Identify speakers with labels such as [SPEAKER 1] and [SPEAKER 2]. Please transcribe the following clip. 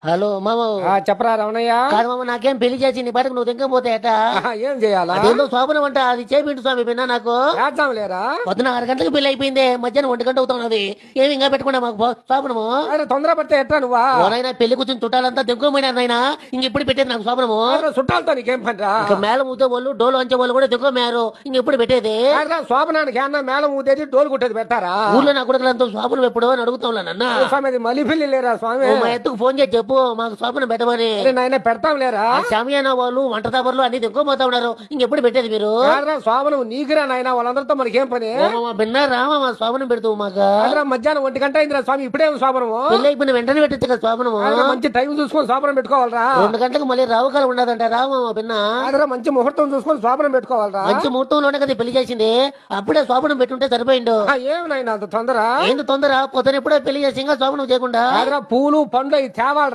[SPEAKER 1] Hello మామ.
[SPEAKER 2] చెప్పరా రమణయ్య.
[SPEAKER 1] కాదు మామ, నాకేం పెళ్లి చేసి నీ బయటకు నువ్వు దింకపోతే ఎట?
[SPEAKER 2] ఏం చేయాలా?
[SPEAKER 1] అదేందో శోభనం అంట, అది చేపిండు స్వామి విన్నా నాకు.
[SPEAKER 2] చేద్దాం లేరా?
[SPEAKER 1] పొద్దున 6 గంటలకు పెళ్లి అయిపోయింది, మధ్యాహ్నం 1 గంట అవుతున్నది. ఏమి ఇంకా పెట్టుకున్నా మాకు శోభనము?
[SPEAKER 2] తొందర పడితే ఎట్లా నువ్వా?
[SPEAKER 1] ఓనైనా పెళ్లి కూర్చొని చుట్టాలంతా దింకోమైనారు నాయన. ఇంక ఇప్పుడు పెట్టేది నాకు శోభనము?
[SPEAKER 2] చుట్టాలతో నీకేం పనిరా?
[SPEAKER 1] ఇక మేళం ఊతే వాళ్ళు, డోలు అంచే వాళ్ళు కూడా దింకోమయ్యారు. ఇంక ఎప్పుడు పెట్టేది?
[SPEAKER 2] శోభనానికి అన్న మేళం ఊదేది డోలు కుట్టేది పెట్టారా?
[SPEAKER 1] ఊర్లో నా కొడుకులంతా శోభనం ఎప్పుడు అని అడుగుతాం నాన్న.
[SPEAKER 2] స్వామి అది మలి పిల్లి లేరా స్వామి?
[SPEAKER 1] మా ఎత్తుకు ఫోన్ చేసి చెప్పు మాకు శోభనం పెట్టమని.
[SPEAKER 2] నాయన పెడతాం లేరా?
[SPEAKER 1] షామియానా వాళ్ళు, వంట దాబర్లు అన్ని దింకోపోతా ఉన్నారు. ఇంకెప్పుడు పెట్టేది మీరు?
[SPEAKER 2] శోభనం నీకురా నాయన, వాళ్ళందరితో మనకేం పని?
[SPEAKER 1] విన్నారా మా శోభనం పెడుతూ మాకు?
[SPEAKER 2] మధ్యాహ్నం 1 గంట అయిందిరా స్వామి, ఇప్పుడే శోభనము.
[SPEAKER 1] పెళ్లి అయిపోయిన వెంటనే పెట్టచ్చు కదా శోభనము.
[SPEAKER 2] మంచి టైం చూసుకొని శోభనం పెట్టుకోవాలరా.
[SPEAKER 1] 2 గంటలకు మళ్ళీ రావుకాలం ఉండదంట. రామా పిన్న
[SPEAKER 2] మంచి ముహూర్తం చూసుకొని శోభనం పెట్టుకోవాలరా.
[SPEAKER 1] మంచి ముహూర్తంలోనే కదా పెళ్లి చేసింది, అప్పుడే శోభనం పెట్టుంటే సరిపోయిండు.
[SPEAKER 2] ఏమైనా అంత తొందర?
[SPEAKER 1] ఏంది తొందర? పొద్దున ఎప్పుడో పెళ్లి చేసి ఇంకా శోభనం చేయకుండా
[SPEAKER 2] పూలు పండ్లు తేవాలరా.